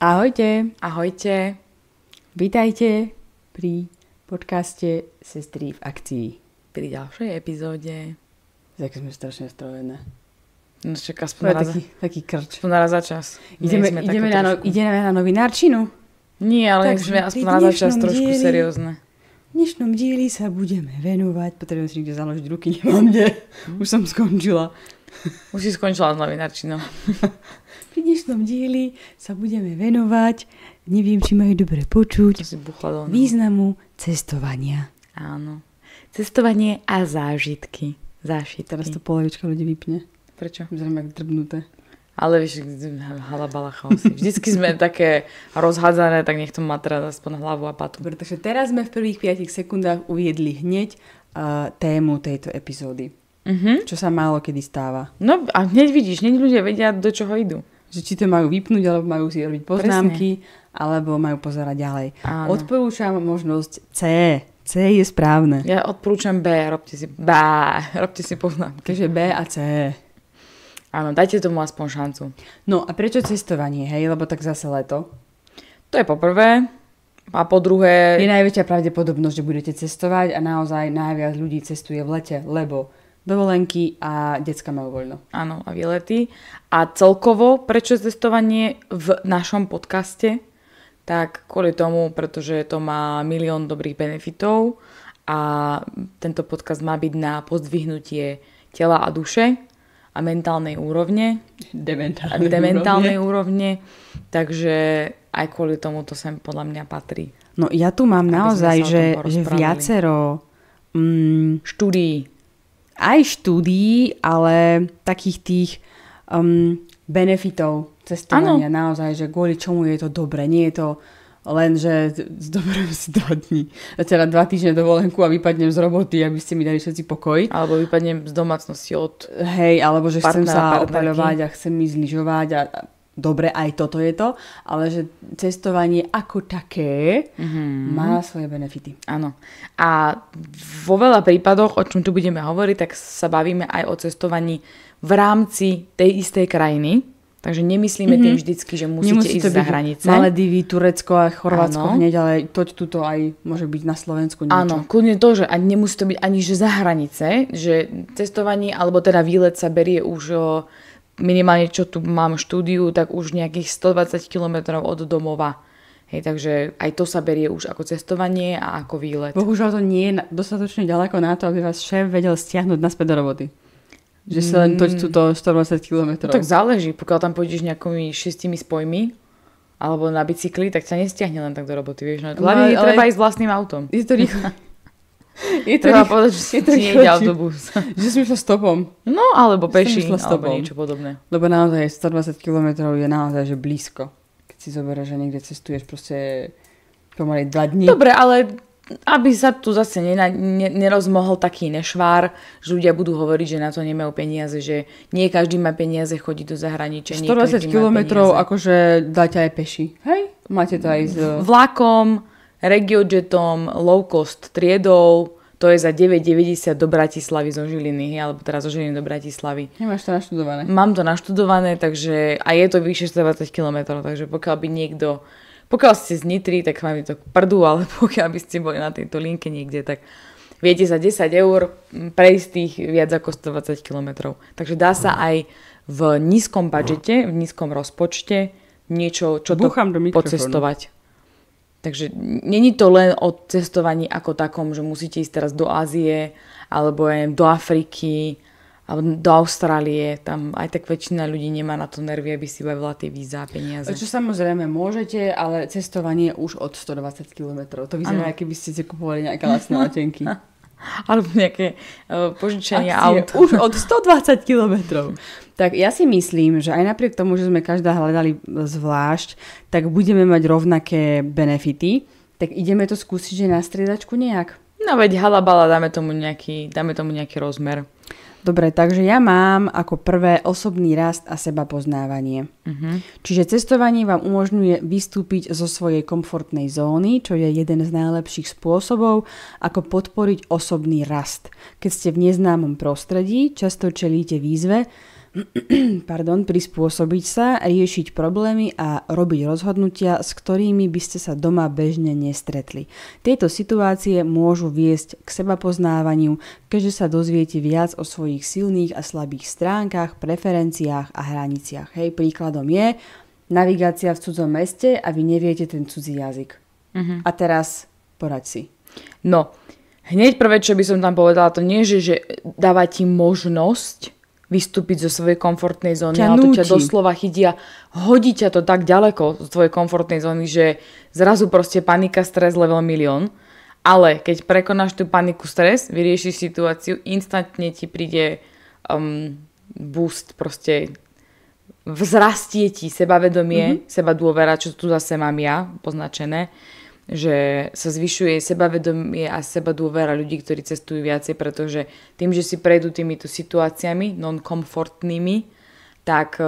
Ahojte. Ahojte. Vítajte pri podcaste Sestry v akcii. Pri ďalšej epizóde. Tak sme strašne strojené. No však aspoň taký krč. Aspoň raz za čas. Ideme na novinárčinu? Nie, ale sme aspoň raz za čas trošku seriózne. V dnešnom dieli sa budeme venovať. Potrebujem si niekde založiť ruky, nemám kde. Už som skončila. Už si skončila s novinárčinou. Pri dnešnom dieli sa budeme venovať, neviem, či majú dobre počuť, významu cestovania. Áno. Cestovanie a zážitky. Teraz to polovička ľudí vypne. Prečo? Zrejme jak drbnuté. Ale vieš, halabala chaosy. Vždycky sme také rozhádzané, tak nech to má teraz aspoň hlavu a patu. Dobre, takže teraz sme v prvých 5 sekundách uviedli hneď tému tejto epizódy. Čo sa málo kedy stáva. No a hneď vidíš, hneď ľudia vedia, do čoho idú. Že či to majú vypnúť, alebo majú si robiť poznámky, alebo majú pozerať ďalej. Áno. Odporúčam možnosť C. C je správne. Ja odporúčam B, robte si poznámky. Takže B a C. Áno, dajte tomu aspoň šancu. No a prečo cestovanie, hej? Lebo tak zase leto. To je po prvé. A po druhé... Je najväčšia pravdepodobnosť, že budete cestovať a naozaj najviac ľudí cestuje v lete, lebo dovolenky a decka majú voľno. Áno, a výlety. A celkovo, prečo cestovanie v našom podcaste? Tak kvôli tomu, pretože to má milión dobrých benefitov a tento podcast má byť na pozdvihnutie tela a duše a mentálnej úrovne. Dementálnej úrovne. Takže aj kvôli tomu to sem podľa mňa patrí. No ja tu mám naozaj, že viacero štúdií. Aj štúdií, ale takých tých benefitov cestovania. Ano. Naozaj, že kvôli čomu je to dobre. Nie je to len, že zoberiem si 2 dní. Teda 2 týždne dovolenku a vypadnem z roboty, aby ste mi dali všetci pokoj. Alebo vypadnem z domácnosti od alebo že chcem sa opaľovať a chcem ísť lyžovať a dobre, aj toto je to, ale že cestovanie ako také má svoje benefity. Áno. A vo veľa prípadoch, o čom tu budeme hovoriť, tak sa bavíme aj o cestovaní v rámci tej istej krajiny. Takže nemyslíme tým vždycky, že musíte ísť za hranice. Maledivy, Turecko a Chorvátsko hneď, ale tuto aj môže byť na Slovensku niečo. Áno, kľudne to, že nemusí to byť ani že za hranice, že cestovanie alebo teda výlet sa berie už minimálne, čo tu mám štúdiu, tak už nejakých 120 km od domova. Hej, takže aj to sa berie už ako cestovanie a ako výlet. Bohužiaľ to nie je dostatočne ďaleko na to, aby vás šéf vedel stiahnuť naspäť do roboty. Že sa len toč túto 120 km. No, tak záleží, pokiaľ tam pôjdeš nejakými 6 spojmi alebo na bicykli, tak sa nestiahne len tak do roboty. Vieš? No, hlavne treba ísť vlastným autom. Je to rýchlo. Treba povedať, že nie ide autobus. Že som išla stopom. No, alebo peši, alebo niečo podobné. Lebo naozaj 120 km je naozaj že blízko. Keď si zoberieš, že niekde cestuješ proste pomaly 2 dní. Dobre, ale aby sa tu zase nerozmohol taký nešvár, že ľudia budú hovoriť, že na to nemajú peniaze, že nie každý má peniaze chodiť do zahraničia. 120 km akože dáte aj peši. Hej? Máte to aj s vlakom, regiojetom, low cost triedou, to je za 9,90 do Bratislavy zo Žiliny, alebo teraz zo Žiliny do Bratislavy. Nemáš to naštudované? Mám to naštudované, takže a je to vyššie 120 km, takže pokiaľ ste z Nitry, tak vám je to k prdu, ale pokiaľ by ste boli na tejto linke niekde, tak viete za 10 eur prejsť tých viac ako 120 km. Takže dá sa aj v nízkom budžete, v nízkom rozpočte niečo, čo to pocestovať. Takže není to len o cestovaní ako takom, že musíte ísť teraz do Ázie, alebo do Afriky, alebo do Austrálie. Tam aj tak väčšina ľudí nemá na to nervy, aby si bavila tie víza a peniaze. Čo samozrejme môžete, ale cestovanie už od 120 km. To vyzerá, keby ste si kupovali nejaké lacné letenky. Alebo nejaké požičanie aut. Už od 120 km. Tak ja si myslím, že aj napriek tomu, že sme každá hľadali zvlášť, tak budeme mať rovnaké benefity. Tak ideme to skúsiť, že na striedačku nejak. No veď halabala, dáme tomu nejaký rozmer. Dobre, takže ja mám ako prvé osobný rast a seba poznávanie. Čiže cestovanie vám umožňuje vystúpiť zo svojej komfortnej zóny, čo je jeden z najlepších spôsobov, ako podporiť osobný rast. Keď ste v neznámom prostredí, často čelíte výzve, prispôsobiť sa, riešiť problémy a robiť rozhodnutia, s ktorými by ste sa doma bežne nestretli. Tieto situácie môžu viesť k sebapoznávaniu, keďže sa dozviete viac o svojich silných a slabých stránkach, preferenciách a hraniciach. Hej, príkladom je navigácia v cudzom meste a vy neviete ten cudzí jazyk. A teraz poraď si. No, hneď prvé, čo by som tam povedala, to nie je, že dáva ti možnosť vystúpiť zo svojej komfortnej zóny, ale to ťa doslova chytia, hodí ťa to tak ďaleko z tvojej komfortnej zóny, že zrazu proste panika, stres, level 1 000 000. Ale keď prekonáš tú paniku, stres, vyriešiš situáciu, instantne ti príde boost, proste vzrastie ti sebavedomie, seba dôvera, čo tu zase mám ja poznačené, že sa zvyšuje sebavedomie a seba dôvera ľudí, ktorí cestujú viacej, pretože tým, že si prejdú týmito situáciami non-komfortnými, tak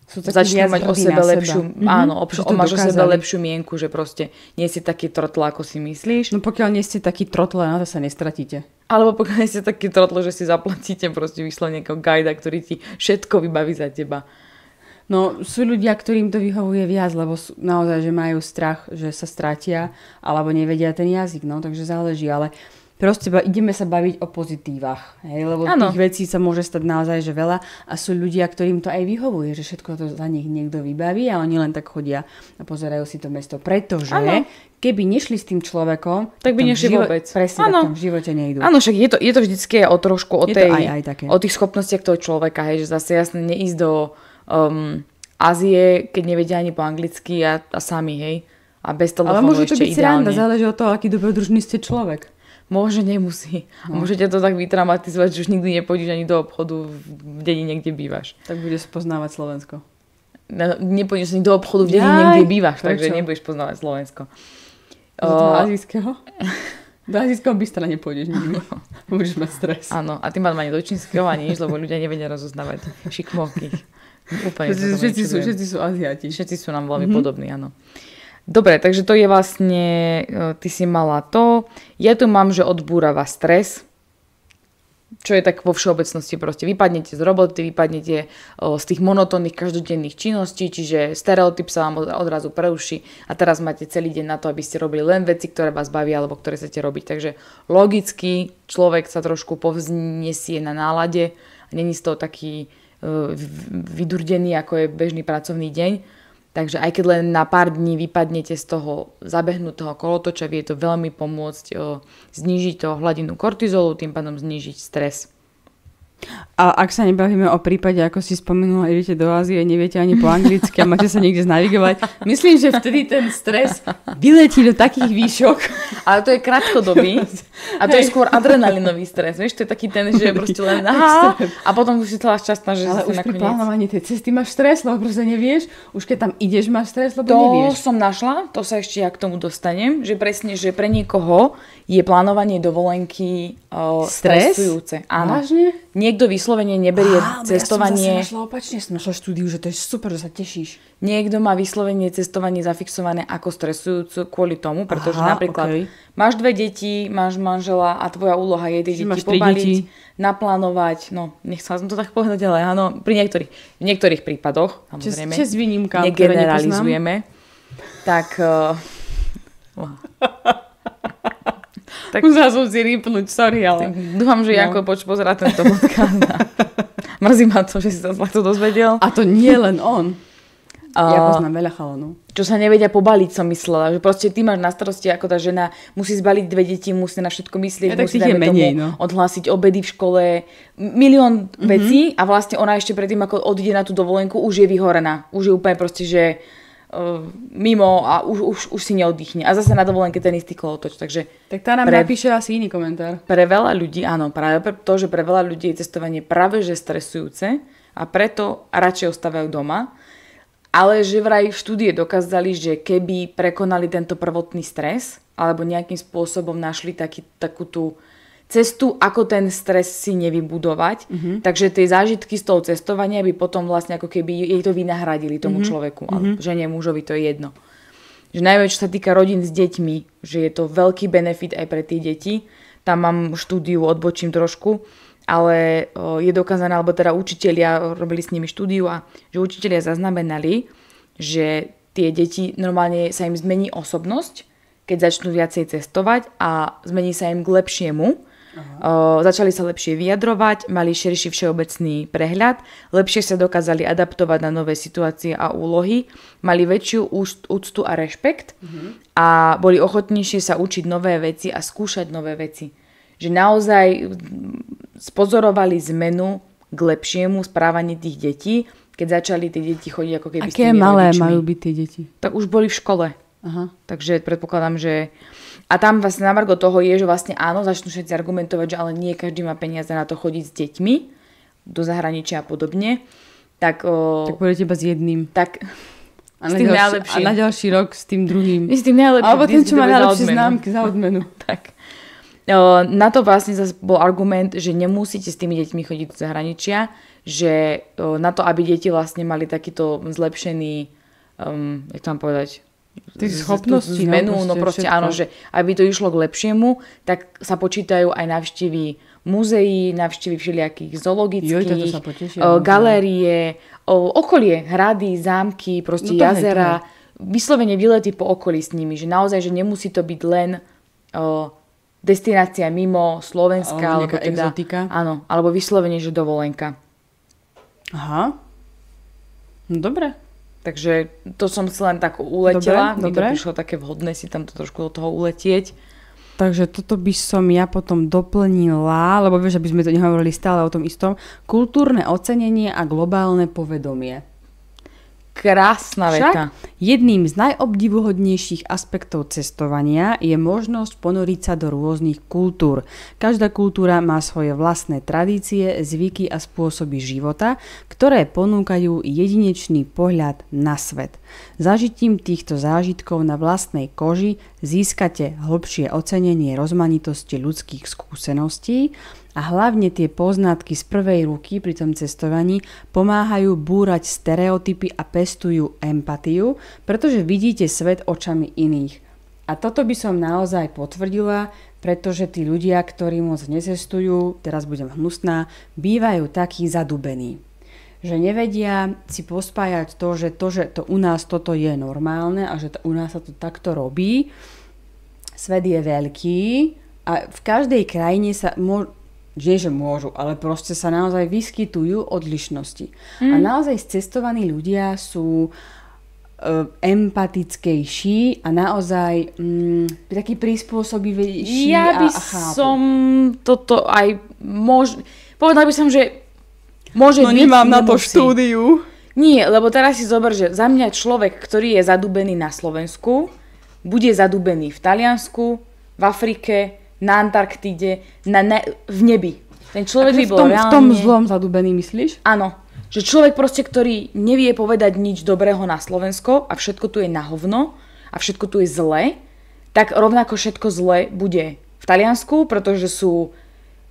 začnú mať o sebe lepšiu, máš o sebe lepšiu mienku, že proste nie si taký trotl, ako si myslíš. No pokiaľ nie ste taký trotl, na to sa nestratíte. Alebo pokiaľ nie ste taký trotl, že si zaplatíte proste vyslovene nejakého guida, ktorý ti všetko vybaví za teba. No sú ľudia, ktorým to vyhovuje viac, lebo naozaj, že majú strach, že sa stratia, alebo nevedia ten jazyk, no takže záleží, ale proste ideme sa baviť o pozitívach, hej, lebo tých vecí sa môže stať naozaj, že veľa a sú ľudia, ktorým to aj vyhovuje, že všetko to za nich niekto vybaví a oni len tak chodia a pozerajú si to mesto, pretože keby nešli s tým človekom, tak by nešli vôbec. Presne, tak tam v živote nejdú. Áno, však je to vždycky o trošku o tých schopnostiach toho človeka, hej, že zase jasne neísť do Ázie, keď nevedia ani po anglicky a sami, hej. A bez telefónu ešte ideálne. Ale môže to byť sranda, záleží od toho, aký dobrodružný ste človek. Môže, nemusí. No. Môžete to tak vytraumatizovať, že už nikdy nepôjdeš ani do obchodu v dedine, kde bývaš. Tak budeš poznávať Slovensko. Nepôjdeš ani do obchodu v dedine, kde bývaš, takže nebudeš poznávať Slovensko. Do toho azijského? Do azijského bystra nepôjdeš nikdy. Budeš mať stres. Áno, a tým pádom ani do čínskeho ani nič, lebo ľudia nevedia rozoznávať šikmovkých. Úplne všetci sú Aziati. Všetci sú nám veľmi podobní, áno. Dobre, takže to je vlastne, ty si mala to. Ja tu mám, že odbúrava stres, čo je tak vo všeobecnosti proste. Vypadnete z roboty, vypadnete z tých monotónnych každodenných činností, čiže stereotyp sa vám odrazu preruší a teraz máte celý deň na to, aby ste robili len veci, ktoré vás bavia alebo ktoré chcete robiť. Takže logicky človek sa trošku povznesie na nálade a není z toho taký vydurdený, ako je bežný pracovný deň. Takže aj keď len na pár dní vypadnete z toho zabehnutého kolotoča, vie to veľmi pomôcť znížiť to hladinu kortizolu, tým pádom znížiť stres. A ak sa nebavíme o prípade, ako si spomenula, idete do Ázie, neviete ani po anglicky a máte sa niekde znavigovať, myslím, že vtedy ten stres vyletí do takých výšok. Ale to je krátkodobý a to je skôr adrenalinový stres. Vieš, to je taký ten, že proste len a potom už si celá šťastná, že ale si už nakoniec... pri plánovaní tej cesty máš stres, lebo proste nevieš. Už keď tam ideš, máš stres, lebo To nevieš. som našla, to sa ešte ja k tomu dostanem, že presne, že pre niekoho je plánovanie dovolenky stresujúce. Áno. Vážne? Niekto vyslovene neberie cestovanie. Ja som zase našla opačne, som našla štúdiu, že to je super, že sa tešíš. Niekto má vyslovene cestovanie zafixované ako stresujúce kvôli tomu, pretože napríklad máš 2 deti, máš manžela a tvoja úloha je tie deti pobaliť, naplánovať, no nechcela som to tak povedať, ale áno, pri niektorých prípadoch, samozrejme, s výnimkám, negeneralizujeme, tak... Tak musela som si rýpnuť, sorry, ale... Dúfam, že Jako pozerá tento podcast. Mrzí ma to, že si sa takto dozvedel. A to nie len on. Ja poznám veľa chalanov. Čo sa nevedia pobaliť, som myslela. Že proste ty máš na starosti, ako tá žena musí zbaliť 2 deti, musí na všetko myslieť, musí odhlásiť obedy v škole, milión vecí a vlastne ona ešte predtým, ako odíde na tú dovolenku, už je vyhorená. Už je úplne proste, že... mimo a už si neoddychne. A zase na dovolenke ten istý kolotoč. Takže tak tá nám napíše asi iný komentár. Pre veľa ľudí, áno, práve to, že pre veľa ľudí je cestovanie práve že stresujúce a preto radšej ostávajú doma. Ale že vraj štúdie dokázali, že keby prekonali tento prvotný stres alebo nejakým spôsobom našli takú tú cestu, ako ten stres si nevybudovať. Takže tie zážitky z toho cestovania by potom vlastne ako keby jej to vynahradili tomu človeku. Ale žene, mužovi, to je jedno. Že najmä, čo sa týka rodín s deťmi, že je to veľký benefit aj pre tie deti. Tam mám štúdiu, odbočím trošku, ale je dokázané, alebo teda učitelia robili s nimi štúdiu a že učitelia zaznamenali, že tie deti normálne sa im zmení osobnosť, keď začnú viacej cestovať a zmení sa im k lepšiemu. Začali sa lepšie vyjadrovať, mali širší všeobecný prehľad, lepšie sa dokázali adaptovať na nové situácie a úlohy, mali väčšiu úctu a rešpekt a boli ochotnejšie sa učiť nové veci a skúšať nové veci. Že naozaj spozorovali zmenu k lepšiemu správanie tých detí, keď začali tie deti chodiť ako keby s tými rodičmi. Aké malé majú byť tie deti? Tak už boli v škole. Aha. Takže predpokladám, že... A tam vlastne na margo toho je, že vlastne áno, začnú všetci argumentovať, že ale nie každý má peniaze na to chodiť s deťmi do zahraničia a podobne. Tak pôjdete iba s jedným. Tak s tým najlepším. A na ďalší rok s tým druhým. S tým najlepším. Alebo ten, čo má najlepšie známky za odmenu. Tak. Na to vlastne zase bol argument, že nemusíte s tými deťmi chodiť do zahraničia, že na to, aby deti vlastne mali takýto zlepšený, jak to mám povedať, schopnosti, zmenu, no proste áno, že aby to išlo k lepšiemu, tak sa počítajú aj návštevy múzeí, návštevy všelijakých zoologických, galérie, okolie, hrady, zámky, proste jazera, vyslovene výlety po okolí s nimi, že naozaj, že nemusí to byť len destinácia mimo Slovenska, alebo teda, exotika. Áno, alebo vyslovene, že dovolenka. Aha. No dobre. Takže to som si len tak uletela. Dobre. Mi to prišlo také vhodné si tam to trošku do toho uletieť. Takže toto by som ja potom doplnila, lebo vieš, aby sme to nehovorili stále o tom istom. Kultúrne ocenenie a globálne povedomie. Krásna veta. Jedným z najobdivuhodnejších aspektov cestovania je možnosť ponoriť sa do rôznych kultúr. Každá kultúra má svoje vlastné tradície, zvyky a spôsoby života, ktoré ponúkajú jedinečný pohľad na svet. Zažitím týchto zážitkov na vlastnej koži získate hlbšie ocenenie rozmanitosti ľudských skúseností a hlavne tie poznatky z prvej ruky pri tom cestovaní pomáhajú búrať stereotypy a pestujú empatiu, pretože vidíte svet očami iných. A toto by som naozaj potvrdila, pretože tí ľudia, ktorí moc necestujú, teraz budem hnusná, bývajú takí zadubení. Že nevedia si pospájať to, že to u nás toto je normálne a že u nás sa to takto robí. Svet je veľký a v každej krajine sa že môžu, ale proste sa naozaj vyskytujú odlišnosti. A naozaj cestovaní ľudia sú empatickejší a naozaj taký prispôsobivejší ja by a chápu. som toto aj povedala by som, že môže byť, nemám na to nemusí. štúdiu. Nie, lebo teraz si zober, že za mňa človek, ktorý je zadubený na Slovensku, bude zadubený v Taliansku, v Afrike, na Antarktíde, v nebi. Ten človek by bol reálne... V tom zlom zadubený, myslíš? Áno. Že človek proste, ktorý nevie povedať nič dobrého na Slovensko a všetko tu je na hovno a všetko tu je zlé, tak rovnako všetko zlé bude v Taliansku, pretože sú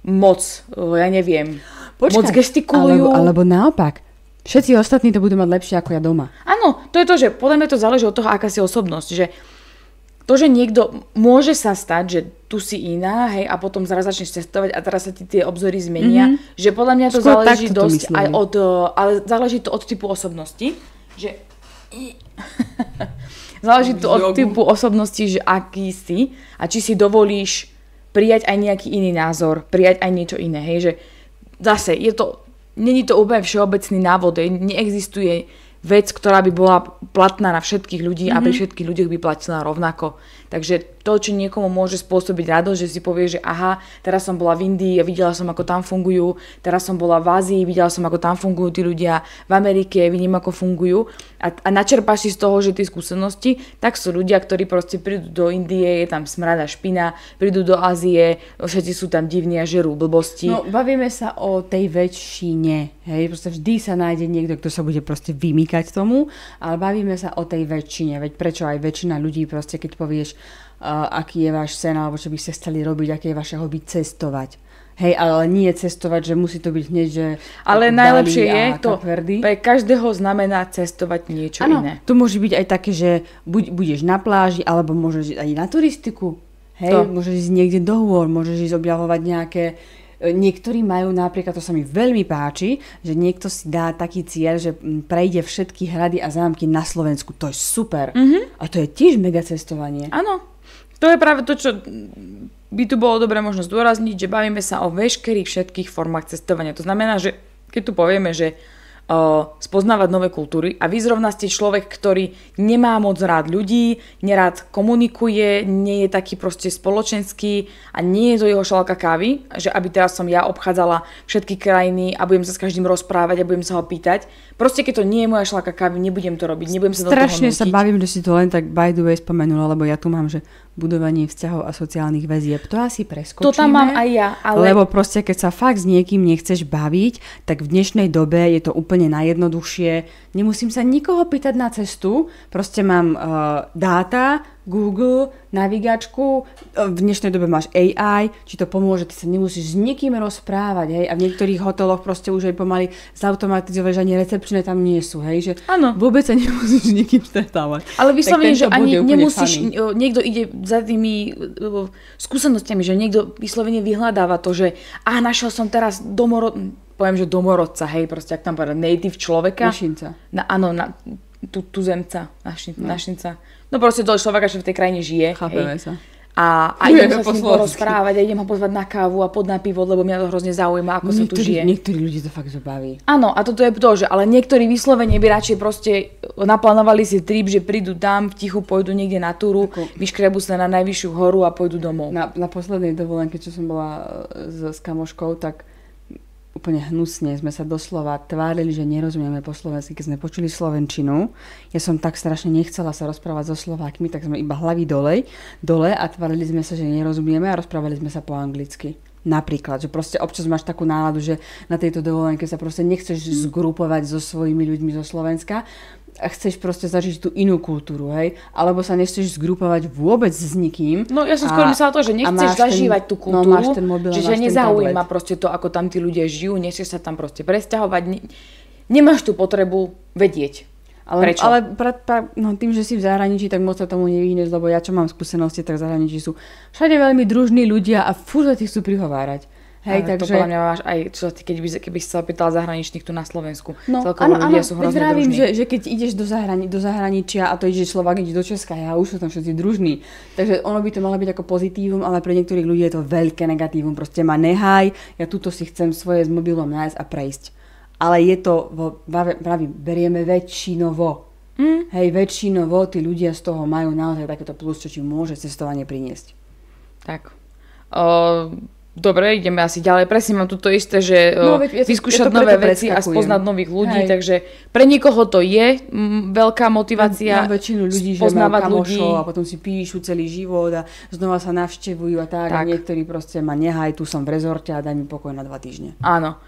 moc, ja neviem, moc gestikulujú. Alebo naopak. Všetci ostatní to budú mať lepšie ako ja doma. Áno, to je to, že podľa mňa to záleží od toho, aká si osobnosť. Že to, že niekto môže sa stať, že tu si iná, hej, a potom zrazu začneš cestovať a teraz sa ti tie obzory zmenia, že podľa mňa to skôr záleží dosť myslím. aj od, ale záleží to od typu osobnosti, že záleží to od typu osobnosti, že aký si a či si dovolíš prijať aj nejaký iný názor, prijať aj niečo iné, hej, že zase není to úplne všeobecný návod, neexistuje vec, ktorá by bola platná na všetkých ľudí a pri všetkých ľuďoch by platila rovnako. Takže to, čo niekomu môže spôsobiť radosť, že si povie, že aha, teraz som bola v Indii a videla som, ako tam fungujú, teraz som bola v Ázii, videla som, ako tam fungujú tí ľudia, v Amerike vidím, ako fungujú a načerpáš si z toho, že tie skúsenosti, tak sú ľudia, ktorí proste prídu do Indie, je tam smrad a špina, prídu do Ázie, všetci sú tam divní a žerú blbosti. No, bavíme sa o tej väčšine, hej, proste vždy sa nájde niekto, kto sa bude proste vymýkať tomu, ale bavíme sa o tej väčšine, veď prečo aj väčšina ľudí proste, keď povieš, aký je váš sen, alebo čo by ste chceli robiť, aké je vaše hobby, cestovať. Hej, ale nie cestovať, že musí to byť hneď, že... Ale najlepšie je to, pre každého znamená cestovať niečo iné. To môže byť aj také, že budeš na pláži, alebo môžeš ísť aj na turistiku. Hej, môžeš ísť niekde do hôr, môžeš ísť objavovať nejaké Niektorí majú napríklad, to sa mi veľmi páči, že niekto si dá taký cieľ, že prejde všetky hrady a zámky na Slovensku. To je super. A to je tiež mega cestovanie. Áno. To je práve to, čo by tu bolo dobre možno zdôrazniť, že bavíme sa o všetkých formách cestovania. To znamená, že keď tu povieme, že spoznávať nové kultúry a vy zrovna ste človek, ktorý nemá moc rád ľudí, nerád komunikuje, nie je taký proste spoločenský a nie je to jeho šálka kávy, že aby teraz som ja obchádzala všetky krajiny a budem sa s každým rozprávať a budem sa ho pýtať. Proste keď to nie je moja šálka kávy, nebudem to robiť, nebudem sa do toho nútiť. Strašne sa bavím, že si to len tak by the way spomenula, lebo ja tu mám, že budovanie vzťahov a sociálnych väzieb. To asi preskočíme. To tam mám aj ja, ale... Lebo proste, keď sa fakt s niekým nechceš baviť, tak v dnešnej dobe je to úplne najjednoduchšie. Nemusím sa nikoho pýtať na cestu. Proste mám dáta, Google, navigačku. V dnešnej dobe máš AI, či to pomôže, ty sa nemusíš s nikým rozprávať, hej. A v niektorých hoteloch proste už aj pomaly zautomatizovať, že ani recepčné tam nie sú, hej. Že vôbec sa nemusíš s nikým stretávať. Ale vyslovene, že ani nemusíš, niekto ide za tými skúsenostiami, že niekto vyslovene vyhľadáva to, že našiel som teraz domorodca, hej, proste ak tam povedať native človeka. Našinca. Áno, tuzemca, našinca. No proste toho človeka, že v tej krajine žije. Chápeme sa. A idem sa s ním porozprávať a idem ho pozvať na kávu a pod na pivo, lebo mňa to hrozne zaujíma, ako sa tu žije. Niektorí ľudí to fakt zabaví. Áno, a toto je to, že ale niektorí vyslovene by radšej proste naplánovali si trip, že prídu tam, v tichu pôjdu niekde na túru, vyškrebu sa na najvyššiu horu a pôjdu domov. Na poslednej dovolenke, čo som bola s kamoškou, tak úplne hnusne sme sa doslova tvárili, že nerozumieme po slovensky, keď sme počuli slovenčinu. Ja som tak strašne nechcela sa rozprávať so Slovákmi, tak sme iba hlavy dole a tvárili sme sa, že nerozumieme a rozprávali sme sa po anglicky. Napríklad, že proste občas máš takú náladu, že na tejto dovolenke sa proste nechceš zgrupovať so svojimi ľuďmi zo Slovenska a chceš proste zažiť tú inú kultúru, hej? Alebo sa nechceš zgrupovať vôbec s nikým. No ja som skôr myslela to, že nechceš zažívať tú kultúru, že nezaujíma proste to, ako tam tí ľudia žijú, nechceš sa tam proste presťahovať, nemáš tú potrebu vedieť. Prečo? Ale tým, že si v zahraničí, tak moc sa tomu nevyhneš, lebo ja čo mám skúsenosti, tak v zahraničí sú všade veľmi družní ľudia a furt sa ti chcú prihovárať. Hej, takže... To podľa mňa máš aj, keby si sa opýtala zahraničných tu na Slovensku. No, celkovo ľudia sú hrozne vravím, družní. že keď ideš do zahraničia a to ide Slovák, ide do Česka, už sú tam všetci družní. Takže ono by to malo byť ako pozitívum, ale pre niektorých ľudí je to veľké negatívum. Proste ma nehaj, ja tuto si chcem svoje s mobilom nájsť a prejsť. Ale je to, berieme väčšinovo. Hej, väčšinovo tí ľudia z toho majú naozaj takéto plus, čo ti môže cestovanie priniesť. Tak. Dobre, ideme asi ďalej. Presne mám tu isté, že vyskúšať nové veci a spoznať nových ľudí, takže pre niekoho to je veľká motivácia. Mám väčšinu ľudí, že majú kamošov a potom si píšu celý život a znova sa navštevujú a tak. A niektorí proste ma nehaj, tu som v rezorte a daj mi pokoj na 2 týždne. Áno.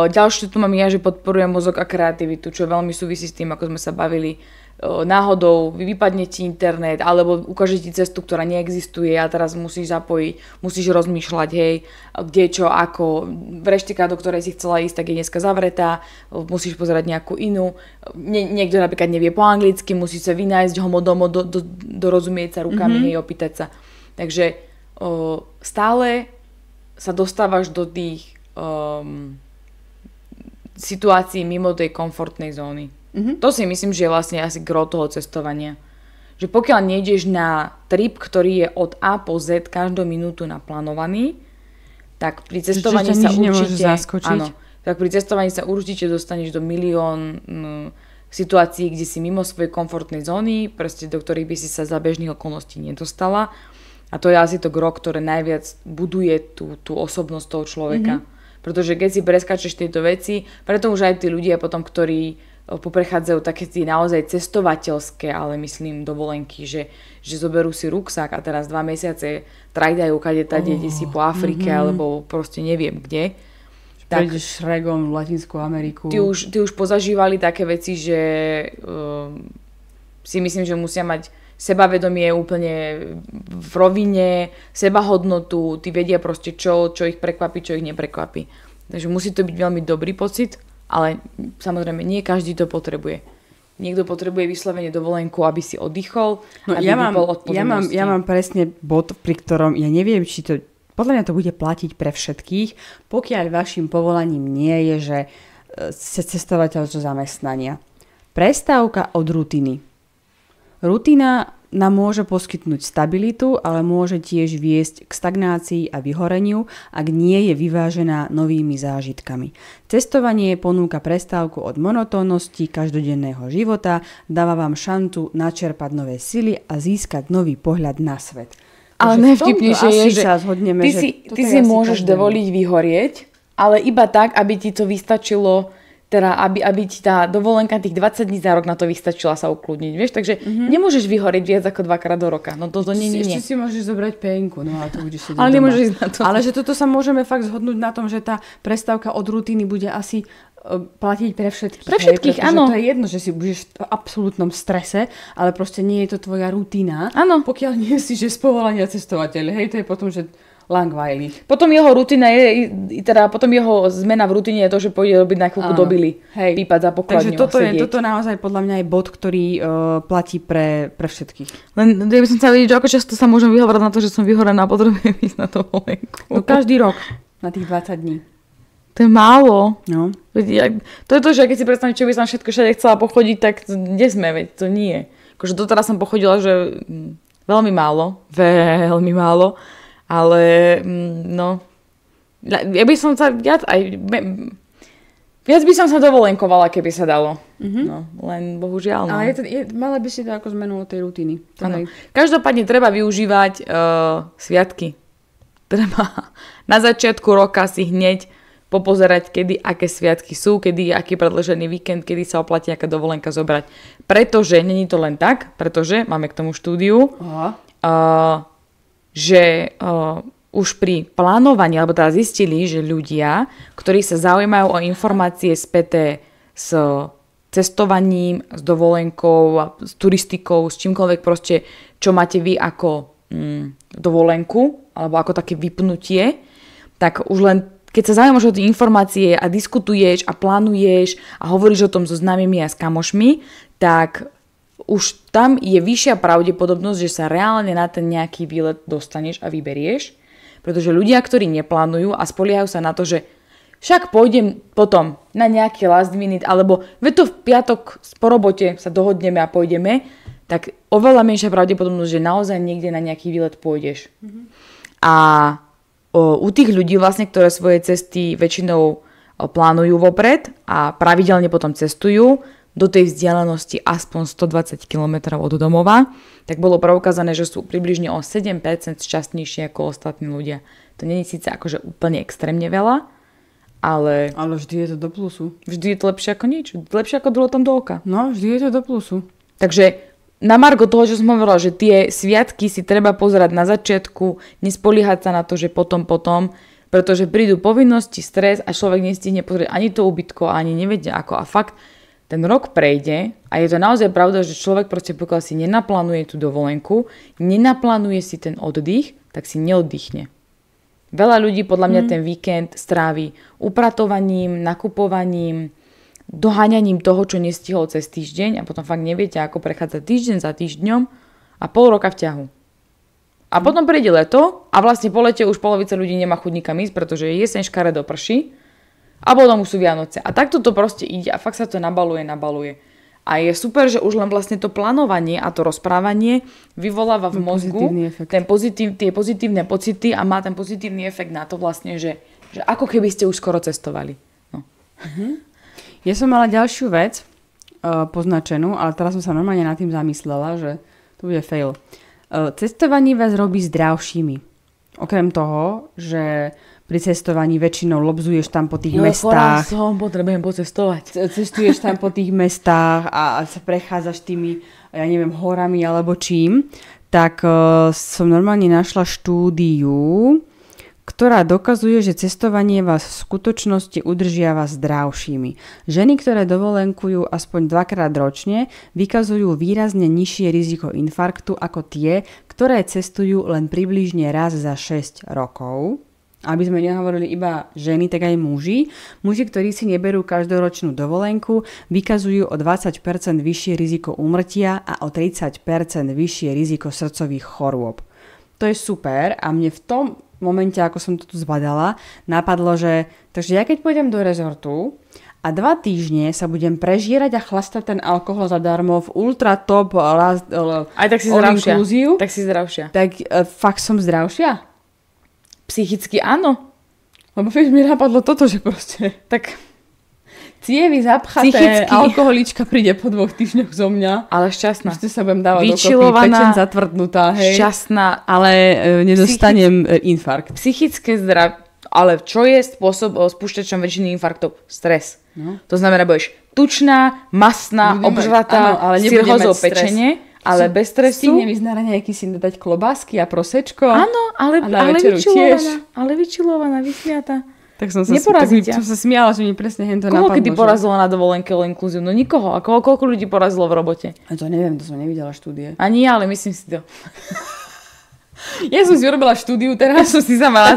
Ďalšie tu mám ja, že podporujem mozog a kreativitu, čo veľmi súvisí s tým, ako sme sa bavili. Náhodou vypadne ti internet alebo ukáže ti cestu, ktorá neexistuje a teraz musíš zapojiť, musíš rozmýšľať, hej, kde, čo, ako. Rešteka, do ktorej si chcela ísť, tak je dneska zavretá, musíš pozerať nejakú inú. Niekto napríklad nevie po anglicky, musí sa vynájsť homodomo, dorozumieť sa rukami, hej, opýtať sa. Takže stále sa dostávaš do tých situácií mimo tej komfortnej zóny. To si myslím, že je vlastne asi gro toho cestovania. Že pokiaľ nejdeš na trip, ktorý je od A po Z každú minútu naplánovaný, tak pri cestovaní sa určite... Áno, tak pri cestovaní sa určite dostaneš do milión situácií, kde si mimo svojej komfortnej zóny, proste do ktorých by si sa za bežných okolností nedostala. A to je asi to gro, ktoré najviac buduje tú osobnosť toho človeka. Pretože keď si preskačeš tieto veci, preto už aj tí ľudia potom, ktorí poprechádzajú také tie naozaj cestovateľské, ale myslím dovolenky, že zoberú si ruksak a teraz 2 mesiace trajdajú kade si po Afrike alebo proste neviem kde. Tak prejdeš Šregom v Latinskú Ameriku. Ty už pozažívali také veci, že si myslím, že musia mať sebavedomie úplne v rovine, sebahodnotu, tí vedia proste čo ich prekvapí, čo ich neprekvapí. Takže musí to byť veľmi dobrý pocit, ale samozrejme nie každý to potrebuje. Niekto potrebuje vyslovene dovolenku, aby si oddychol, aby vypol od pozornosti. Ja mám presne bod, pri ktorom ja neviem, či to Podľa mňa to bude platiť pre všetkých, pokiaľ vašim povolaním nie je, že ste cestovateľ zo zamestnania. Prestávka od rutiny. Rutina nám môže poskytnúť stabilitu, ale môže tiež viesť k stagnácii a vyhoreniu, ak nie je vyvážená novými zážitkami. Cestovanie ponúka prestávku od monotónnosti každodenného života, dáva vám šancu načerpať nové sily a získať nový pohľad na svet. Ale najvtipnejšie je, že zhodneme, ty si môžeš dovoliť vyhorieť, ale iba tak, aby ti to vystačilo, teda aby ti tá dovolenka tých 20 dní za rok na to vystačila sa ukludniť, vieš? Takže nemôžeš vyhorieť viac ako 2-krát do roka. No to nie. Ešte si môžeš zobrať penku, no a to budeš sedieť ale doma. nemôžeš ísť na to. Ale že toto sa môžeme fakt zhodnúť na tom, že tá prestávka od rutiny bude asi platiť pre všetkých. Pre všetkých, áno. To je jedno, že si budeš v absolútnom strese, ale proste nie je to tvoja rutina. Áno. Pokiaľ nie si, že z povolania cestovateľ. Hej, to je potom, že langweilig. Potom jeho rutina je, teda potom jeho zmena v rutine je to, že pôjde robiť na chvíľku do Billy. Pípať za pokladňu. Takže toto naozaj podľa mňa je bod, ktorý platí pre všetkých. Len ja by som chcela vedieť, že ako často sa môžem vyhovárať na to, že som vyhorená a potrebujem ísť na dovolenku. No každý rok na tých 20 dní. To je málo. No. To je to, že keď si predstavím, čo by som všetko všade chcela pochodiť, tak kde sme, veď to nie. Akože doteraz som pochodila, že veľmi málo, ale no, ja by som sa viac by som sa dovolenkovala, keby sa dalo. No, len bohužiaľ. No. Ale mala by si to ako zmenu od tej rutiny. Každopádne treba využívať sviatky. Treba na začiatku roka si hneď popozerať, kedy aké sviatky sú, kedy je aký predĺžený víkend, kedy sa oplatí aká dovolenka zobrať. Pretože, není to len tak, pretože máme k tomu štúdiu, že už pri plánovaní, alebo teda zistili, že ľudia, ktorí sa zaujímajú o informácie späté s cestovaním, s dovolenkou, s turistikou, s čímkoľvek proste, čo máte vy ako dovolenku, alebo ako také vypnutie, tak už len keď sa zaujímaš o tie informácie a diskutuješ a plánuješ a hovoríš o tom so známymi a s kamošmi, tak už tam je vyššia pravdepodobnosť, že sa reálne na ten nejaký výlet dostaneš a vyberieš. Pretože ľudia, ktorí neplánujú a spoliehajú sa na to, že však pôjdem potom na nejaký last minute, alebo to v piatok po robote sa dohodneme a pôjdeme, tak oveľa menšia pravdepodobnosť, že naozaj niekde na nejaký výlet pôjdeš. A u tých ľudí vlastne, ktoré svoje cesty väčšinou plánujú vopred a pravidelne potom cestujú do tej vzdialenosti aspoň 120 km od domova, tak bolo preukázané, že sú približne o 7% šťastnejšie ako ostatní ľudia. To nie je síce akože úplne extrémne veľa, ale vždy je to do plusu. Vždy je to lepšie ako nič. Lepšie ako drôtom do oka. No, vždy je to do plusu. Takže na margo toho, čo som hovorila, že tie sviatky si treba pozerať na začiatku, nespoliehať sa na to, že potom, pretože prídu povinnosti, stres a človek nestihne pozrieť ani to ubytko, ani nevedia ako. A fakt, ten rok prejde a je to naozaj pravda, že človek proste pokiaľ si nenaplánuje tú dovolenku, nenaplánuje si ten oddych, tak si neoddychne. Veľa ľudí podľa mňa ten víkend strávi upratovaním, nakupovaním, doháňaním toho, čo nestihol cez týždeň a potom fakt neviete, ako prechádzať týždeň za týždňom a pol roka v ťahu. A potom príde leto a vlastne po lete už polovica ľudí nemá chuť nikam ísť, pretože je jeseň, škaredo prší a potom už sú Vianoce. A takto to proste ide a fakt sa to nabaluje. A je super, že už len vlastne to plánovanie a to rozprávanie vyvoláva v mozgu tie pozitívne pocity a má ten pozitívny efekt na to vlastne, že ako keby ste už skoro cestovali. No. Ja som mala ďalšiu vec poznačenú, ale teraz som sa normálne nad tým zamyslela, že to bude fail. Cestovanie vás robí zdravšími. Okrem toho, že pri cestovaní väčšinou lobzuješ tam po tých mestách. Potrebujem pocestovať. Cestuješ tam po tých mestách a sa prechádzaš tými, ja neviem, horami alebo čím. Tak som normálne našla štúdiu, ktorá dokazuje, že cestovanie vás v skutočnosti udržiava zdravšími. Ženy, ktoré dovolenkujú aspoň 2-krát ročne, vykazujú výrazne nižšie riziko infarktu ako tie, ktoré cestujú len približne raz za 6 rokov. Aby sme nehovorili iba ženy, tak aj muži. Muži, ktorí si neberú každoročnú dovolenku, vykazujú o 20% vyššie riziko úmrtia a o 30% vyššie riziko srdcových chorôb. To je super a mne v tom momente, ako som to tu zbadala, napadlo, že takže ja keď pôjdem do rezortu a 2 týždne sa budem prežierať a chlastať ten alkohol zadarmo v ultra top aj tak si zdravšia. Tak si zdravšia. Tak fakt som zdravšia? Psychicky áno. Lebo mi napadlo toto, že proste tak cievy zapchaté, psychicky. Alkoholička príde po 2 týždňoch zo mňa. Ale šťastná. Ešte sa budem dávať dokopy, pečen zatvrdnutá, hej. Šťastná. Ale nedostanem infarkt. Psychické ale čo je spôsob spúšťačom väčšiny infarktov? Stres. No. To znamená, budeš tučná, masná, obžratá, cirhózou pečenie, ale bez stresu. Si nevyzná nejaký si dať klobásky a prosečko. Áno, ale vyčilovaná, vysmiatá. Tak som sa smiala, že mi presne hento napadlo. Koho kedy porazilo na dovolenke o inklúziu? No nikoho. A koľko ľudí porazilo v robote? A to neviem, to som nevidela štúdie. Ani ja, ale myslím si to. Ja som si urobila štúdiu teraz. Ja som si sama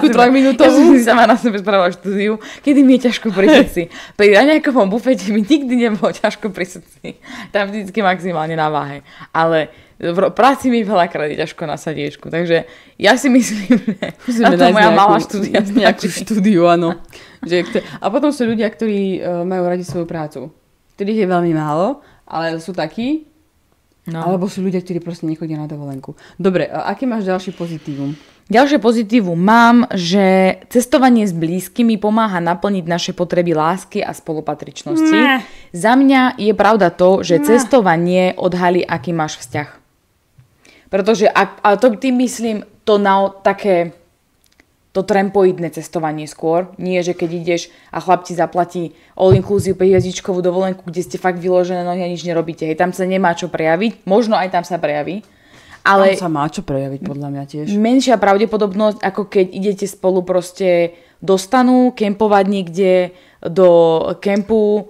na sebe spravila štúdiu, kedy mi je ťažko pri srdci. Pri raňajkovom bufete mi nikdy nebolo ťažko pri srdci. Tam vždycky maximálne na váhe. Ale v práci mi veľakrát je ťažko na sadiečku. Takže ja si myslím, že na to moja malá štúdia. Nejakú štúdiu, áno. A potom sú ľudia, ktorí majú radi svoju prácu. Ktorých je veľmi málo, ale sú takí. No. Alebo sú ľudia, ktorí proste nechodia na dovolenku. Dobre, a aký máš ďalší pozitívum? Ďalšie pozitívum mám, že cestovanie s blízkymi pomáha naplniť naše potreby lásky a spolupatričnosti. Za mňa je pravda to, že cestovanie odhalí, aký máš vzťah. Pretože, a to tým myslím, také to trampoidné cestovanie skôr. Nie, že keď ideš a chlap ti zaplatí all-inclusive 5-hviezdičkovú dovolenku, kde ste fakt vyložené nohy a nič nerobíte. Hej, tam sa nemá čo prejaviť. Možno aj tam sa prejaví. Ale tam sa má čo prejaviť, podľa mňa tiež. Menšia pravdepodobnosť, ako keď idete spolu proste do stanu, kempovať niekde do kempu,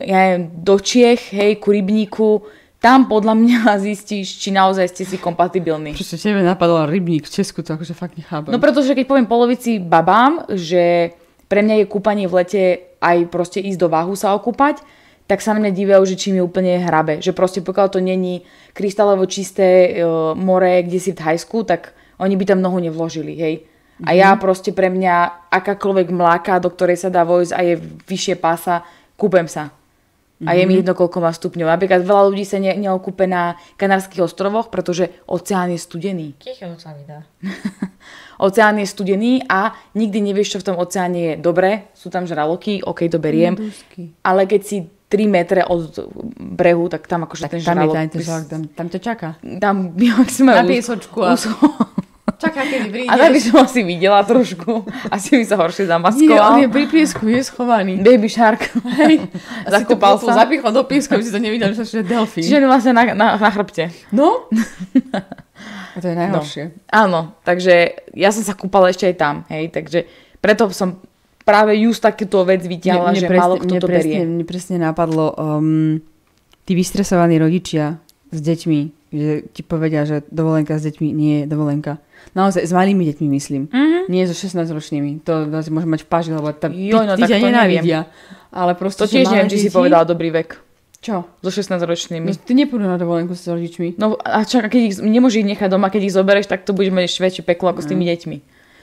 ja neviem, do Čiech, hej, ku rybníku. Tam podľa mňa zistíš, či naozaj ste si kompatibilní. Prečo tebe napadol rybník v Česku, to akože fakt nechápem. No pretože keď poviem polovici babám, že pre mňa je kúpanie v lete aj proste ísť do váhu sa okúpať, tak sa na mňa divajú, že či mi úplne hrabe. Že proste pokiaľ to není kryštálovo čisté more, kde si v Thajsku, tak oni by tam nohu nevložili, hej. A ja proste pre mňa akákoľvek mláka, do ktorej sa dá vojsť a je vyššie pása, kúpem sa. A je mi jedno, koľko má stupňov. Napríklad veľa ľudí sa neokúpe na Kanárskych ostrovoch, pretože oceán je studený. Kieľko sa mi dá. Oceán je studený a nikdy nevieš, čo v tom oceáne je. Dobre, sú tam žraloky, ok, to beriem. Ale keď si 3 metre od brehu, tak tam akože ten žralok... Tam ťa čaká. Tam jak sme na piesočku. Čaká, kedy prídeš. A tak by som asi videla trošku. Asi by sa horšie zamaskoval. Nie, on je pri piesku, je schovaný. Baby shark. Hej. Zakopal sa. Zapichol do piesku, aby si to nevidel, že to je delfín. Čiže vlastne na chrbte. No. A to je najhoršie. No. Áno, takže ja som sa kúpala ešte aj tam. Hej, takže preto som práve just takúto vec vyťahla, že málo kto to berie. Mne presne napadlo, tí vystresovaní rodičia s deťmi, že ti povedia, že dovolenka s deťmi nie je dovolenka. Naozaj, s malými deťmi myslím. Nie so 16-ročnými. To môžem mať v páži, lebo tí ťa nenávidia. Ale proste, to tiež neviem, či si povedala dobrý vek. Čo? So 16-ročnými. No, ty nepôjdu na dovolenku s rodičmi. No a čaká, keď nemôžeš ich nechať doma, keď ich zoberieš, tak to budeš mať ešte väčšie peklo ako s tými deťmi.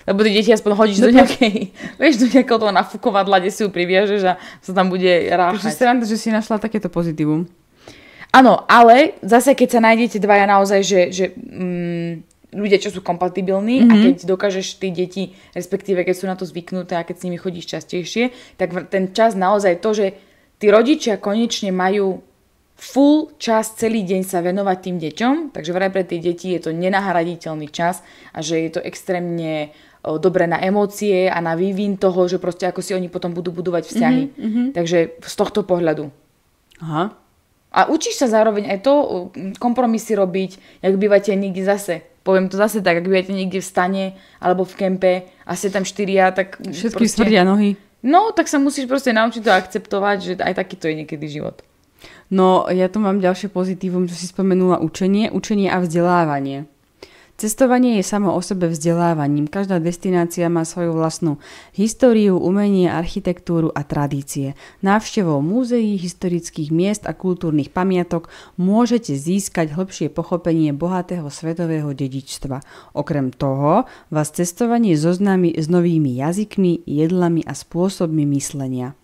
Lebo tie deti aspoň hodíš do nejakej, vieš, do nejakého toho nafúkovadla, kde si ju priviažeš a sa tam bude ráchať. Takže sranda, že si našla takéto pozitívum. Áno, ale zase keď sa nájdete dvaja naozaj, že ľudia, čo sú kompatibilní a keď dokážeš tí deti, respektíve keď sú na to zvyknuté a keď s nimi chodíš častejšie, tak ten čas naozaj to, že tí rodičia konečne majú full čas celý deň sa venovať tým deťom, takže vraj pre tie deti je to nenahraditeľný čas a že je to extrémne dobre na emócie a na vývin toho, že proste ako si oni potom budú budovať vzťahy. Takže z tohto pohľadu. Aha. A učíš sa zároveň aj to, kompromisy robiť, jak bývate niekde zase. Poviem to zase tak, ak bývate niekde v stane alebo v kempe a ste tam 4, tak všetky smrdia nohy. No, tak sa musíš proste naučiť to akceptovať, že aj takýto je niekedy život. No, ja tu mám ďalšie pozitívum, čo si spomenula učenie a vzdelávanie. Cestovanie je samo o sebe vzdelávaním. Každá destinácia má svoju vlastnú históriu, umenie, architektúru a tradície. Návštevou múzeí, historických miest a kultúrnych pamiatok môžete získať hlbšie pochopenie bohatého svetového dedičstva. Okrem toho vás cestovanie zoznámi s novými jazykmi, jedlami a spôsobmi myslenia.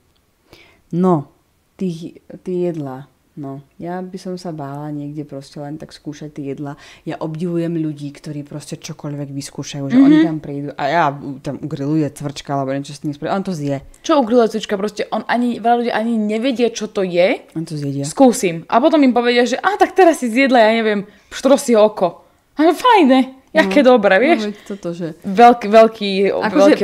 No, tí jedlá. No, ja by som sa bála niekde proste len tak skúšať tie jedla. Ja obdivujem ľudí, ktorí proste čokoľvek vyskúšajú, že oni tam prídu a ja tam ugriluje cvrčka alebo niečo s tým spraví. On to zje. Čo ugriluje cvrčka? Proste veľa ľudí ani nevedie, čo to je. On to zjedia. Skúsim. A potom im povedia, že tak teraz si zjedla, ja neviem, pštrosie oko. Ale fajné. Jaké dobré, vieš? No, toto, že... Veľký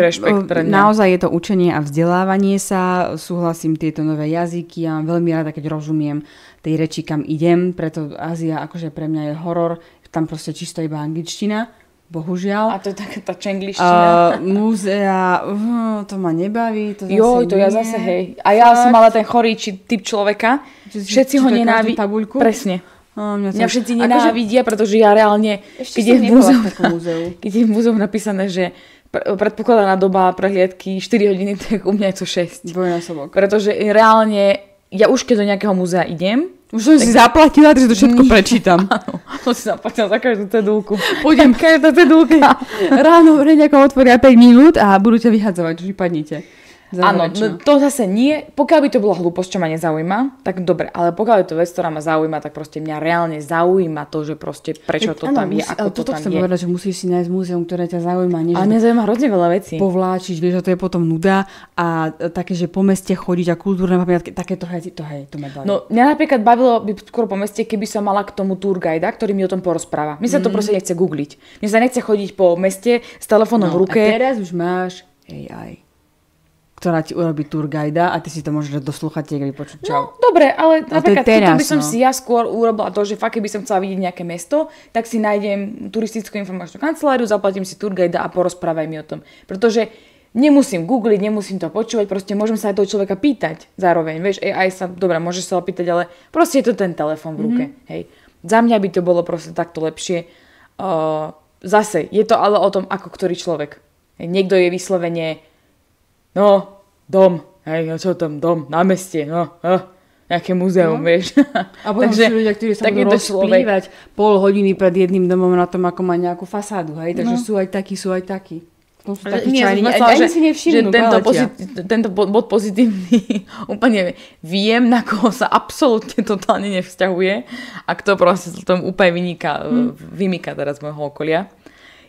rešpekt pre mňa. Naozaj je to učenie a vzdelávanie sa. Súhlasím, tieto nové jazyky. Ja mám veľmi rada, keď rozumiem tej reči, kam idem. Preto Ázia akože pre mňa je horor. Tam proste čisto iba angličtina. Bohužiaľ. A to je taká tá čengliština. Múzea, to ma nebaví. To to ja zase, hej. A ja som mala ten chorý typ človeka. Všetci ho nenávidia. Presne. Mňa všetci nenávidia, pretože ja reálne, keď je v múzeu napísané, že predpokladaná doba prehliadky 4 hodiny, tak u mňa je to 6. Dvojnásobok. Pretože reálne, ja už keď do nejakého múzea idem... Už som si zaplatila, takže to všetko prečítam. Áno, som si zaplatila za každú cedulku. Pôjdem každá cedulka. Ráno nejako otvoria 5 minút a budú ťa vyhadzovať, že vypadnite. Áno, to zase nie. Pokiaľ by to bola hlúposť, čo ma nezaujíma, tak dobre. Ale pokiaľ je to vec, ktorá ma zaujíma, tak proste mňa reálne zaujíma to, že proste prečo to tam je, ako to tam je. Toto chcem povedať, že musíš si nájsť múzeum, ktoré ťa zaujíma. Ale mňa zaujíma hrozne veľa vecí. Povláčiť, vieš, že to je potom nuda a také, že po meste chodiť a kultúrne pamiatky, takéto to ma baví. No, mňa napríklad bavilo by skôr po meste, keby som mala k tomu tour guida, ktorý mi o tom porozpráva. Mne sa to proste nechce googliť. Mne sa nechce chodiť po meste s telefónom v ruke. A teraz už máš AI, ktorá ti urobí tour guida a ty si to môžeš do sluchatiek vypočuť. No, dobre, ale napríklad toto by som si ja skôr urobila to, že fakt, keby som chcela vidieť nejaké mesto, tak si nájdem turistickú informačnú kanceláriu, zaplatím si tour guida a porozprávaj mi o tom. Pretože nemusím googliť, nemusím to počúvať, proste môžem sa aj toho človeka pýtať zároveň. Vieš, aj sa, dobre, môžeš sa opýtať, ale proste je to ten telefón v ruke. Hej. Za mňa by to bolo proste takto lepšie. Zase, je to ale o tom, ako ktorý človek. Niekto je vyslovene dom, hej, čo tam, dom, na meste, nejaké múzeum, vieš. A potom sú ľudia, ktorí sa budú rozplývať pol hodiny pred jedným domom na tom, ako má nejakú fasádu, hej, takže sú aj takí. To sú takí čajní, ani si nevšimnú, tento bod pozitívny úplne viem, na koho sa absolútne totálne nevzťahuje a kto proste tom úplne vymýka teraz z môjho okolia.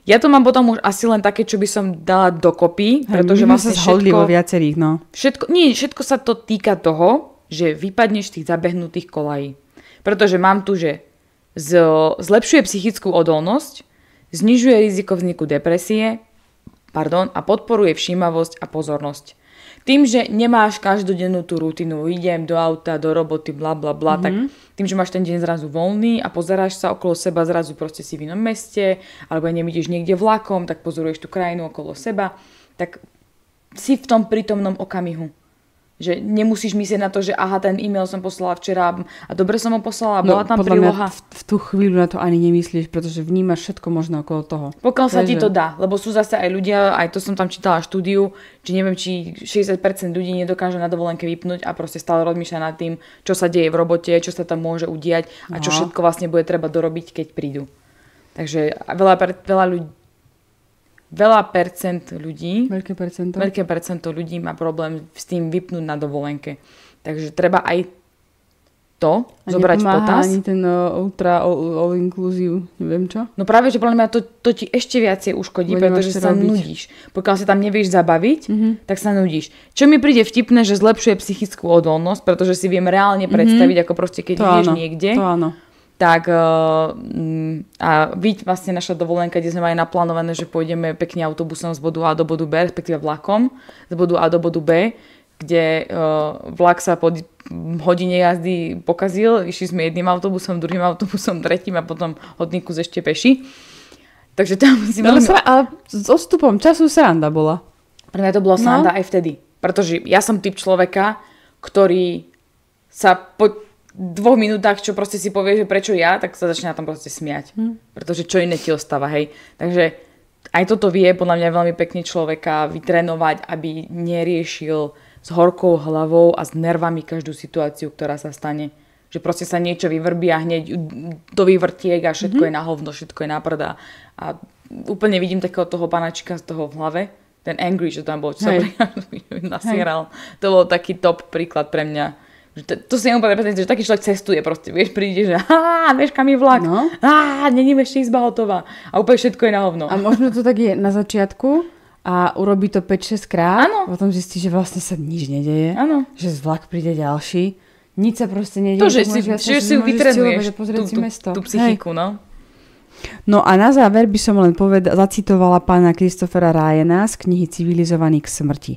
Ja to mám potom už asi len také, čo by som dala dokopy, pretože vlastne všetko... viacerých, no. Všetko sa to týka toho, že vypadneš z tých zabehnutých kolají. Pretože mám tu, že zlepšuje psychickú odolnosť, znižuje riziko vzniku depresie, a podporuje všímavosť a pozornosť. Tým, že nemáš každodennú tú rutinu, idem do auta, do roboty, bla bla bla, tak tým, že máš ten deň zrazu voľný a pozeráš sa okolo seba, zrazu proste si v inom meste, alebo ideš niekde vlakom, tak pozoruješ tú krajinu okolo seba, tak si v tom prítomnom okamihu. Že nemusíš myslieť na to, že ten e-mail som poslala včera a dobre som ho poslala, bola tam príloha. V tú chvíľu na to ani nemyslíš, pretože vnímaš všetko možné okolo toho. Pokiaľ sa ti to dá, lebo sú zase aj ľudia, aj to som tam čítala štúdiu, že neviem, či 60% ľudí nedokáže na dovolenke vypnúť a proste stále rozmýšľa nad tým, čo sa deje v robote, čo sa tam môže udiať a čo všetko vlastne bude treba dorobiť, keď prídu. Takže veľké percento ľudí má problém s tým vypnúť na dovolenke. Takže treba aj to zobrať v potaz. A ani ten ultra all inclusive, neviem čo. No práve, že podľa mňa to ti ešte viacej uškodí, pretože sa nudíš. Pokiaľ sa tam nevieš zabaviť, tak sa nudíš. Čo mi príde vtipné, že zlepšuje psychickú odolnosť, pretože si viem reálne predstaviť, ako proste keď ideš niekde. To áno. Tak a vidť vlastne naša dovolenka, kde sme mali naplánované, že pôjdeme pekne autobusom z bodu A do bodu B, respektíve vlakom z bodu A do bodu B, kde vlak sa po hodine jazdy pokazil, išli sme jedným autobusom, druhým autobusom, tretím a potom hodný kus ešte peši. Takže tam si ale s odstupom času sranda bola. Pre mňa to bolo sranda aj vtedy. Pretože ja som typ človeka, ktorý sa 2 minútach, čo proste si povie, že prečo ja, tak sa začne na tom proste smiať. Pretože čo iné ti ostáva, hej. Takže aj toto vie podľa mňa veľmi pekne človeka vytrénovať, aby neriešil s horkou hlavou a s nervami každú situáciu, ktorá sa stane. Že proste sa niečo vyvrbí a hneď do vývrtiek a všetko je na hovno, všetko je na prda. A úplne vidím takého toho panačika z toho v hlave. Ten angry, čo tam bol, čo sa nasieral. To bol taký top príklad pre mňa. To si úplne predstaviť, že taký človek cestuje proste. Vieš, príde, že meška mi vlak. No. Není ešte izba hotová. A úplne všetko je na hovno. A možno to tak je na začiatku a urobí to 5-6 krát. Áno. Potom zistí, že vlastne sa nič nedeje. Áno. Že z vlak príde ďalší. Nič sa proste nedeje. To, že si vytrenuješ tú psychiku, no. No a na záver by som len zacitovala pána Christophera Ryana z knihy Civilizovaný k smrti,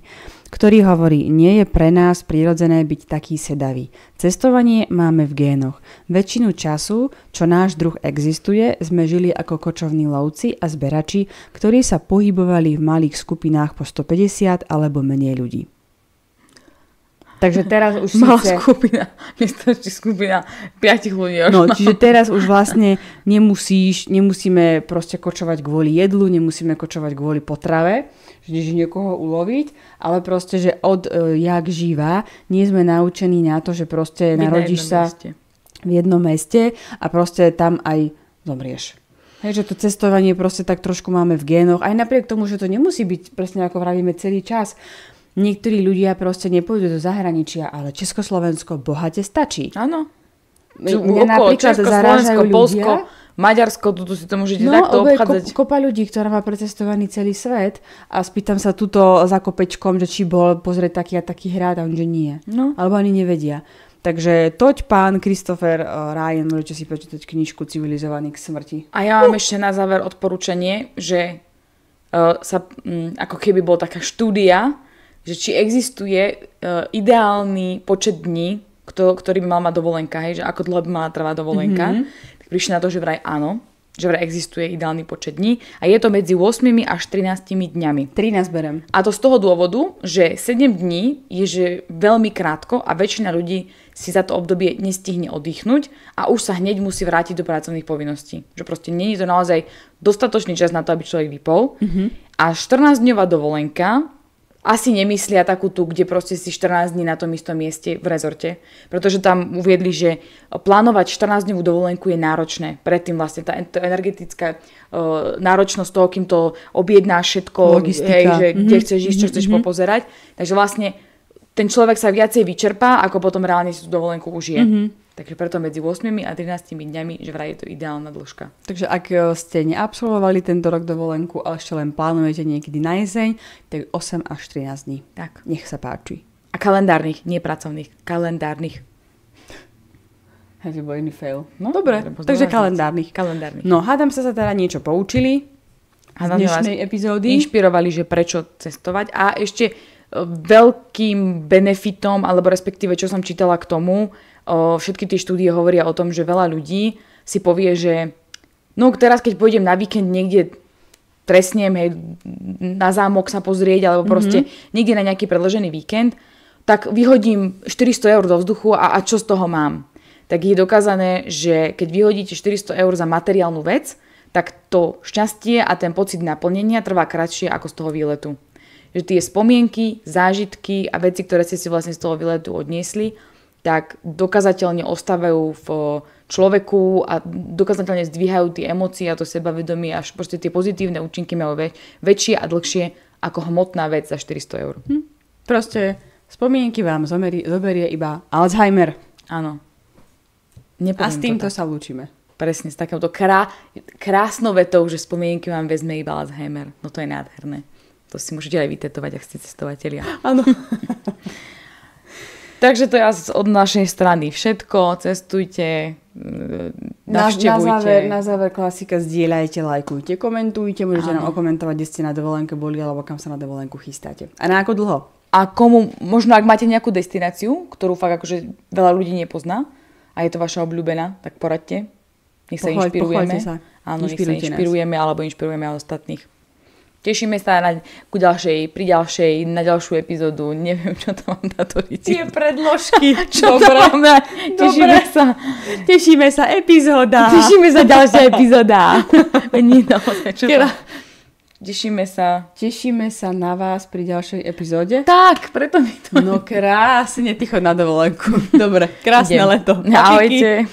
ktorý hovorí, nie je pre nás prirodzené byť taký sedavý. Cestovanie máme v génoch. Väčšinu času, čo náš druh existuje, sme žili ako kočovní lovci a zberači, ktorí sa pohybovali v malých skupinách po 150 alebo menej ľudí. Takže teraz už malá skupina, nestačí skupina 5 ľudí. No, čiže teraz už vlastne nemusíme proste kočovať kvôli jedlu, nemusíme kočovať kvôli potrave, že ideš niekoho uloviť, ale proste, že od jak živá nie sme naučení na to, že proste narodíš sa v jednom meste a proste tam aj zomrieš. Hej, že to cestovanie proste tak trošku máme v génoch, aj napriek tomu, že to nemusí byť presne ako vravíme celý čas. Niektorí ľudia proste nepôjdu do zahraničia, ale Československo bohate stačí. Áno. Mňa napríklad zarážajú Polsko, ľudia, Maďarsko, tu si to môžete takto obchádzať. Kopa ľudí, ktorá má precestovaný celý svet a spýtam sa tuto za kopečkom, že či bol pozrieť taký a taký hrad a on, že nie. No. Alebo ani nevedia. Takže toť pán Christopher Ryan, môžete si prečítať knižku Civilizovaný k smrti. A ja mám ešte na záver odporúčanie, že ako keby bola taká štúdia, že či existuje ideálny počet dní, ktorý by mal mať dovolenka, hej, že ako dlho by mala trvať dovolenka. Tak prišli na to, že vraj áno, že vraj existuje ideálny počet dní a je to medzi 8 až 13 dňami. 13 berem. A to z toho dôvodu, že 7 dní je že veľmi krátko a väčšina ľudí si za to obdobie nestihne oddychnúť a už sa hneď musí vrátiť do pracovných povinností. Že proste nie je to naozaj dostatočný čas na to, aby človek vypol. A 14-dňová dovolenka asi nemyslia takú tu, kde proste si 14 dní na tom istom mieste v rezorte. Pretože tam uviedli, že plánovať 14-dňovú dovolenku je náročné. Predtým vlastne tá energetická náročnosť toho, kým to objednáš všetko, hej, že kde chceš ísť, čo chceš popozerať. Takže vlastne ten človek sa viacej vyčerpá, ako potom reálne si tú dovolenku užije. Takže preto medzi 8 a 13 dňami, že vraj je to ideálna dĺžka. Takže ak ste neabsolvovali tento rok dovolenku, ale ešte len plánujete niekedy na jeseň, tak 8 až 13 dní. Tak. Nech sa páči. A kalendárnych, nie pracovných. Kalendárnych. To bol iný fail. No dobre, takže kalendárnych. No hádam sa teda niečo poučili z dnešnej epizódy. Inšpirovali, že prečo cestovať. A ešte veľkým benefitom, alebo respektíve čo som čítala k tomu, všetky tie štúdie hovoria o tom, že veľa ľudí si povie, že no teraz keď pôjdem na víkend niekde trestnem, hej, na zámok sa pozrieť, alebo proste niekde na nejaký predĺžený víkend, tak vyhodím 400 eur do vzduchu a čo z toho mám? Tak je dokázané, že keď vyhodíte 400 eur za materiálnu vec, tak to šťastie a ten pocit naplnenia trvá kratšie ako z toho výletu. Že tie spomienky, zážitky a veci, ktoré ste si vlastne z toho výletu odniesli, tak dokazateľne ostávajú v človeku a dokazateľne zdvíhajú tie emócie a to sebavedomie a proste tie pozitívne účinky majú väčšie a dlhšie ako hmotná vec za 400 eur. Proste spomienky vám zoberie iba Alzheimer. Áno. A s týmto sa lúčime. Presne, s takouto krásnou vetou, že spomienky vám vezme iba Alzheimer. No to je nádherné. To si môžete aj vytetovať, ak ste cestovatelia. Áno. Takže to je asi od našej strany všetko. Cestujte, navštevujte. Na záver klasika, zdieľajte, lajkujte, komentujte. Môžete nám okomentovať, kde ste na dovolenke boli alebo kam sa na dovolenku chystáte. A na ako dlho? A komu, možno ak máte nejakú destináciu, ktorú fakt akože veľa ľudí nepozná a je to vaša obľúbená, tak poradte. Nech sa inšpirujeme. Sa. Áno, nech sa inšpirujeme alebo inšpirujeme aj ostatných. Tešíme sa pri ďalšiu epizódu. Neviem, čo tam mám na to rýci. Tie predložky. Dobre. Tešíme sa, epizóda. Tešíme sa, ďalšia epizóda. Tešíme sa na vás pri ďalšej epizóde. Tak, preto mi to... No krásne, ty choď na dovolenku. Dobre, krásne leto. Ahojte.